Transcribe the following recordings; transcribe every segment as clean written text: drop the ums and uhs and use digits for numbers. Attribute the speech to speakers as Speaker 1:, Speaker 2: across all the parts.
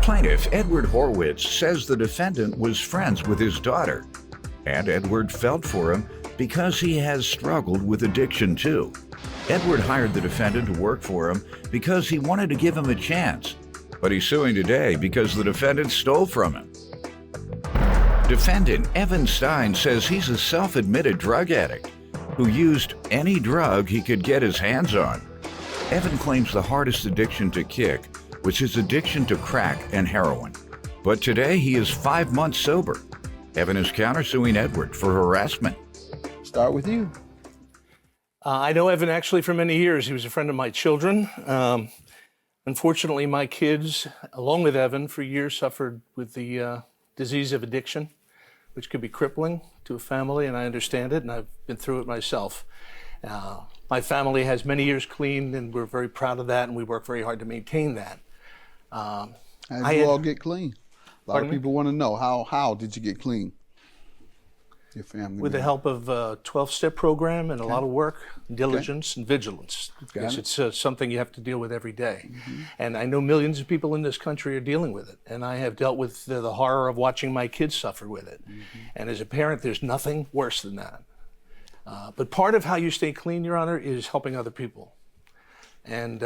Speaker 1: Plaintiff Edward Horwitz says the defendant was friends with his daughter, and Edward felt for him because he has struggled with addiction too. Edward hired the defendant to work for him because he wanted to give him a chance, but he's suing today because the defendant stole from him. Defendant Evan Stein says he's a self-admitted drug addict who used any drug he could get his hands on. Evan claims the hardest addiction to kick was his addiction to crack and heroin. But today he is 5 months sober. Evan is countersuing Edward for harassment.
Speaker 2: Start with you.
Speaker 3: I know Evan actually for many years. He was a friend of my children. Unfortunately, my kids, along with Evan, for years suffered with the disease of addiction, which could be crippling to a family, and I understand it, and I've been through it myself. My family has many years clean, and we're very proud of that, and we work very hard to maintain that.
Speaker 2: How did you all get clean? A lot of people want to know, how did you get clean? Your family
Speaker 3: with the help of a 12-step program and a lot of work, diligence, and vigilance. Because it's something you have to deal with every day. And I know millions of people in this country are dealing with it. And I have dealt with the horror of watching my kids suffer with it. And as a parent, there's nothing worse than that. But part of how you stay clean, Your Honor, is helping other people. And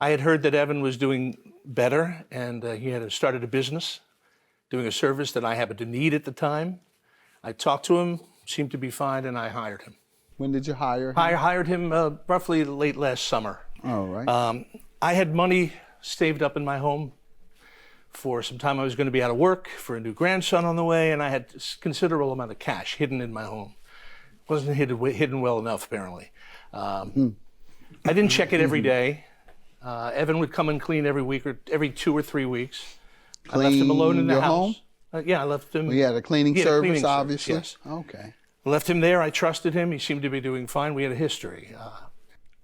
Speaker 3: I had heard that Evan was doing better, and he had started a business, doing a service that I happened to need at the time. I talked to him, seemed to be fine, and I hired him.
Speaker 2: When did you hire him?
Speaker 3: I hired him roughly late last summer.
Speaker 2: All right.
Speaker 3: I had money saved up in my home for some time I was going to be out of work, for a new grandson on the way, and I had a considerable amount of cash hidden in my home. Wasn't hidden well enough, apparently. I didn't check it every day. Evan would come and clean every week or every 2 or 3 weeks. I left him alone in the house.
Speaker 2: Home?
Speaker 3: Yeah, I left him.
Speaker 2: Well, he had a cleaning service, obviously.
Speaker 3: Yes.
Speaker 2: Okay.
Speaker 3: I left him there. I trusted him. He seemed to be doing fine. We had a history.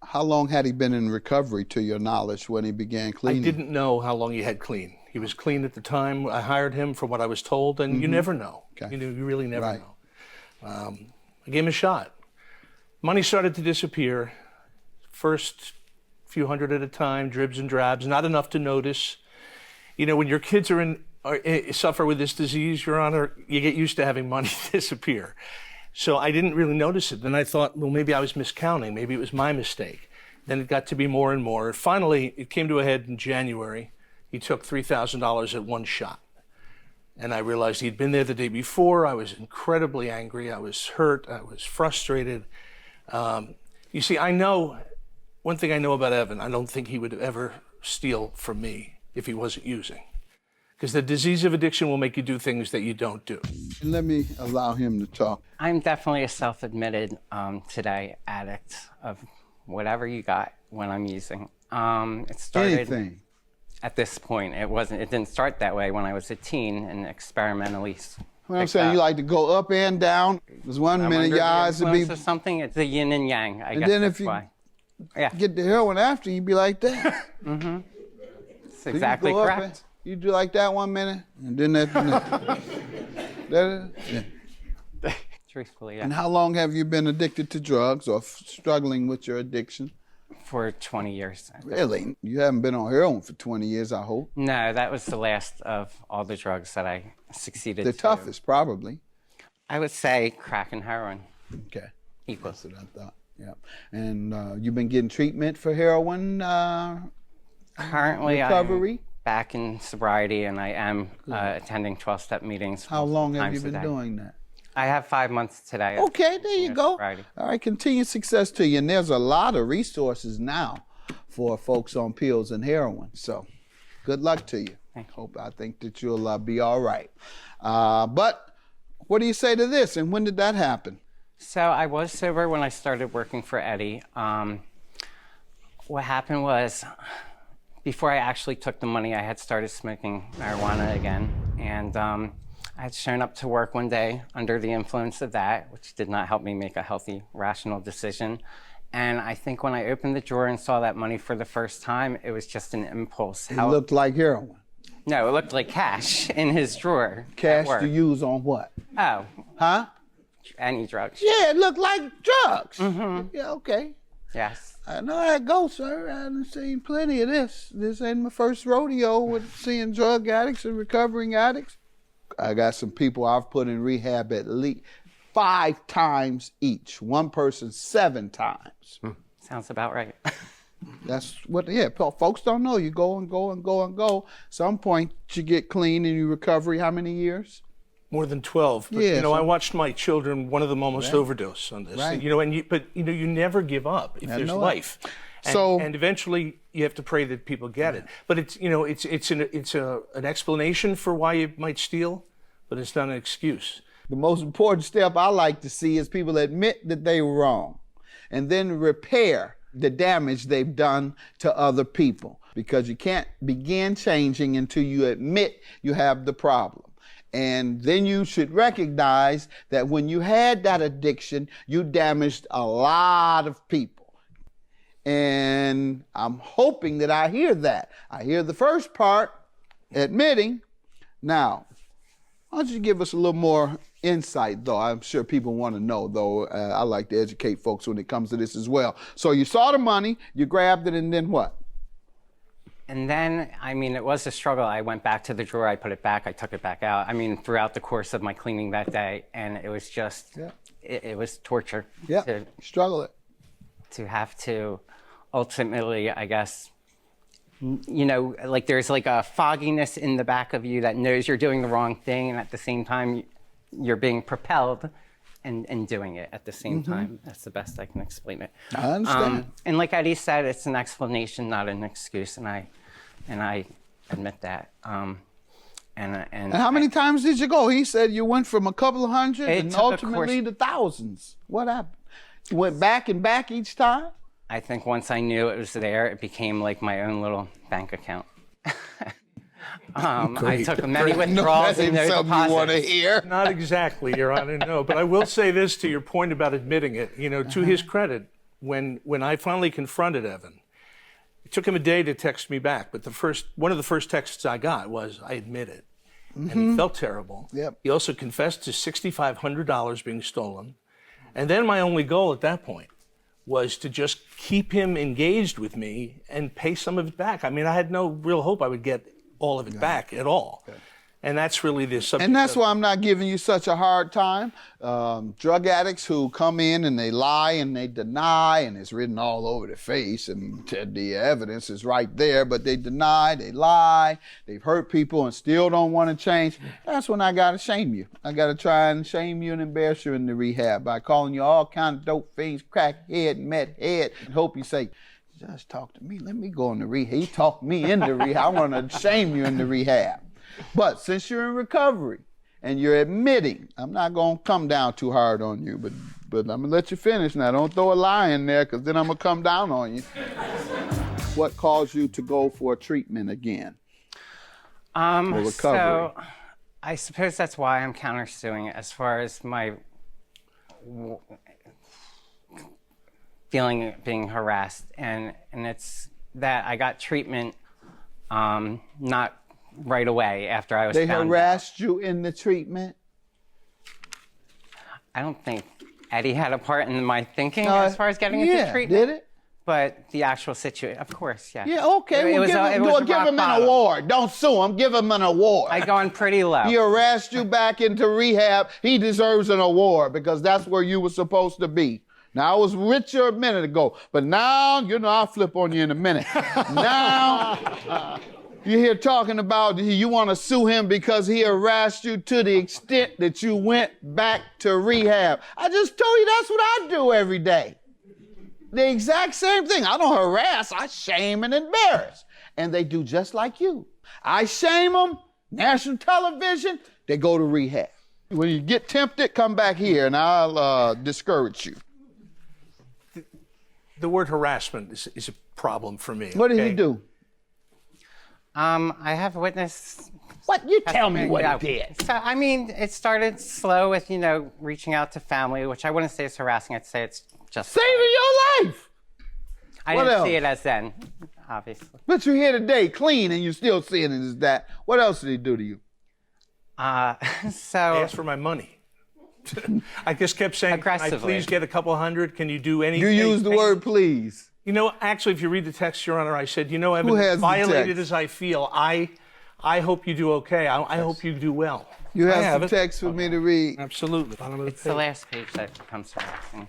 Speaker 2: How long had he been in recovery, to your knowledge, when he began cleaning?
Speaker 3: I didn't know how long he had clean. He was clean at the time. I hired him from what I was told, and you never know.
Speaker 2: Okay.
Speaker 3: You really never know. I gave him a shot. Money started to disappear. First few hundred at a time, dribs and drabs, not enough to notice. You know, when your kids suffer with this disease, Your Honor, you get used to having money disappear. So I didn't really notice it. Then I thought, well, maybe I was miscounting. Maybe it was my mistake. Then it got to be more and more. Finally, it came to a head in January. He took $3,000 at one shot. And I realized he'd been there the day before. I was incredibly angry. I was hurt. I was frustrated. You see, one thing I know about Evan, I don't think he would ever steal from me if he wasn't using. Because the disease of addiction will make you do things that you don't do.
Speaker 2: Let me allow him to talk.
Speaker 4: I'm definitely a self-admitted today addict of whatever you got when I'm using. It started
Speaker 2: anything.
Speaker 4: At this point. It didn't start that way when I was a teen and experimentally.
Speaker 2: Well, I'm saying you like to go up and down. There's one minute your eyes would be
Speaker 4: something. It's the yin and yang. I guess
Speaker 2: then
Speaker 4: that's
Speaker 2: if you
Speaker 4: why.
Speaker 2: get the heroin after, you'd be like that.
Speaker 4: It's exactly correct.
Speaker 2: You do like that 1 minute, and then that.
Speaker 4: Truthfully, yeah.
Speaker 2: And how long have you been addicted to drugs or struggling with your addiction?
Speaker 4: For 20 years.
Speaker 2: Really? You haven't been on heroin for 20 years, I hope.
Speaker 4: No, that was the last of all the drugs that I succeeded to.
Speaker 2: The toughest, probably.
Speaker 4: I would say crack and heroin.
Speaker 2: Okay.
Speaker 4: Equal.
Speaker 2: That's what I thought. Yeah. And you've been getting treatment for heroin
Speaker 4: currently
Speaker 2: recovery?
Speaker 4: I'm back in sobriety, and I am attending 12-step meetings.
Speaker 2: How long have you been doing that?
Speaker 4: I have 5 months today.
Speaker 2: Okay, there you go.
Speaker 4: Sobriety.
Speaker 2: All right, continued success to you. And there's a lot of resources now for folks on pills and heroin. So good luck to you. I think that you'll be all right. But what do you say to this? And when did that happen?
Speaker 4: So I was sober when I started working for Eddie. What happened was, before I actually took the money, I had started smoking marijuana again. And I had shown up to work one day under the influence of that, which did not help me make a healthy, rational decision. And I think when I opened the drawer and saw that money for the first time, it was just an impulse.
Speaker 2: It looked like heroin.
Speaker 4: No, it looked like cash in his drawer.
Speaker 2: Cash to use on what?
Speaker 4: Oh.
Speaker 2: Huh?
Speaker 4: Any drugs.
Speaker 2: Yeah, it looked like drugs. Yeah, okay.
Speaker 4: Yes.
Speaker 2: I know how it goes, sir. I've seen plenty of this. This ain't my first rodeo with seeing drug addicts and recovering addicts. I got some people I've put in rehab at least 5 times each. One person 7 times.
Speaker 4: Sounds about right.
Speaker 2: That's what, yeah, folks don't know. You go and go and go and go. Some point you get clean and you recovery, how many years?
Speaker 3: More than 12. But,
Speaker 2: Yeah,
Speaker 3: I watched my children, one of them almost overdose on this.
Speaker 2: Right.
Speaker 3: You never give up if there's life. And eventually you have to pray that people get it. But it's an explanation for why you might steal, but it's not an excuse.
Speaker 2: The most important step I like to see is people admit that they were wrong and then repair the damage they've done to other people, because you can't begin changing until you admit you have the problem. And then you should recognize that when you had that addiction, you damaged a lot of people. And I'm hoping that I hear that. I hear the first part, admitting. Now, why don't you give us a little more insight, though? I'm sure people want to know, though. I like to educate folks when it comes to this as well. So you saw the money, you grabbed it, and then what?
Speaker 4: And then, it was a struggle. I went back to the drawer, I put it back, I took it back out. Throughout the course of my cleaning that day, and it was just, it was torture.
Speaker 2: Yeah, struggle it.
Speaker 4: To have to ultimately, I guess, there's like a fogginess in the back of you that knows you're doing the wrong thing, and at the same time, you're being propelled and doing it at the same time. That's the best I can explain it.
Speaker 2: I understand.
Speaker 4: And like Eddie said, it's an explanation, not an excuse, and I admit that. And
Speaker 2: how many times did you go? He said you went from a couple of hundred and ultimately to thousands. What happened? You went back and back each time?
Speaker 4: I think once I knew it was there, it became like my own little bank account. I took many withdrawals and no deposits.
Speaker 2: You want to hear?
Speaker 3: Not exactly, Your Honor, no. But I will say this to your point about admitting it. To his credit, when I finally confronted Evan, it took him a day to text me back. But one of the first texts I got was, I admit it. And he felt terrible.
Speaker 2: Yep.
Speaker 3: He also confessed to $6,500 being stolen. And then my only goal at that point was to just keep him engaged with me and pay some of it back. I had no real hope I would get all of it back at all. Okay. And that's really the subject.
Speaker 2: And that's why I'm not giving you such a hard time. Drug addicts who come in and they lie and they deny, and it's written all over their face, and the evidence is right there, but they deny, they lie, they've hurt people and still don't want to change. That's when I got to shame you. I got to try and shame you and embarrass you in the rehab by calling you all kind of dope fiends, crackhead, meth head, and hope you say, just talk to me. Let me go in the rehab. He talked me into rehab. I want to shame you in the rehab. But since you're in recovery and you're admitting, I'm not going to come down too hard on you, but I'm going to let you finish now. Don't throw a lie in there, because then I'm going to come down on you. What caused you to go for treatment again? For recovery?
Speaker 4: So I suppose that's why I'm countersuing as far as my feeling being harassed. And it's that I got treatment not right away after I was
Speaker 2: They
Speaker 4: found
Speaker 2: harassed
Speaker 4: out.
Speaker 2: you in the treatment?
Speaker 4: I don't think Eddie had a part in my thinking as far as getting into treatment.
Speaker 2: Did it?
Speaker 4: But the actual situation, of course, yeah.
Speaker 2: Yeah, okay. Give him an award. Don't sue him. Give him an award.
Speaker 4: I gone pretty low.
Speaker 2: He harassed you back into rehab. He deserves an award, because that's where you were supposed to be. Now, I was with you a minute ago, but now, I'll flip on you in a minute. Now, you're here talking about you want to sue him because he harassed you to the extent that you went back to rehab. I just told you that's what I do every day. The exact same thing. I don't harass, I shame and embarrass. And they do just like you. I shame them, national television, they go to rehab. When you get tempted, come back here and I'll discourage you.
Speaker 3: The word harassment is a problem for me.
Speaker 2: What did he do?
Speaker 4: I have witnessed.
Speaker 2: What? You tell me what he did.
Speaker 4: So, it started slow with, reaching out to family, which I wouldn't say is harassing. I'd say it's just
Speaker 2: saving your life.
Speaker 4: I didn't see it as then, obviously.
Speaker 2: But you're here today clean and you're still seeing it as that. What else did he do to you?
Speaker 3: He asked for my money. I just kept saying, can I
Speaker 4: Aggressively.
Speaker 3: please get a couple hundred? Can you do anything?
Speaker 2: You use the word please.
Speaker 3: You know, actually, if you read the text, Your Honor, I said, you know,
Speaker 2: Who
Speaker 3: Evan,
Speaker 2: has
Speaker 3: as
Speaker 2: the
Speaker 3: violated
Speaker 2: text?
Speaker 3: as I feel, I hope you do okay. I hope you do well.
Speaker 2: You
Speaker 3: I
Speaker 2: have
Speaker 3: it.
Speaker 2: some text for me to read.
Speaker 3: Absolutely. Bottom of the
Speaker 4: It's the
Speaker 3: page.
Speaker 4: last page that becomes harassing.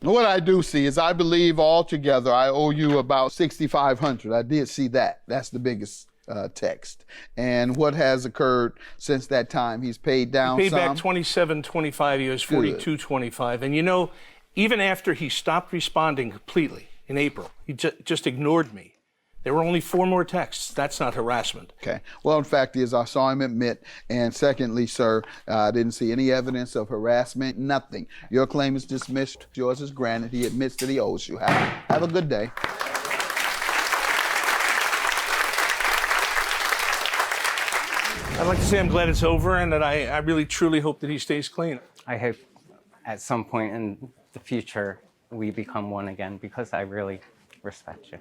Speaker 2: What I do see is I believe altogether I owe you about $6,500. I did see that. That's the biggest text. And what has occurred since that time? He's paid down
Speaker 3: Paid
Speaker 2: some.
Speaker 3: back $27.25. He owes $42.25. And you know, even after he stopped responding completely in April, he just ignored me. There were only 4 more texts. That's not harassment.
Speaker 2: Okay. Well, in fact, is I saw him admit. And secondly, sir, I didn't see any evidence of harassment, nothing. Your claim is dismissed. Yours is granted. He admits that he owes you. Have a good day.
Speaker 3: I'd like to say I'm glad it's over and that I really truly hope that he stays clean.
Speaker 4: I hope at some point in the future we become one again because I really respect you.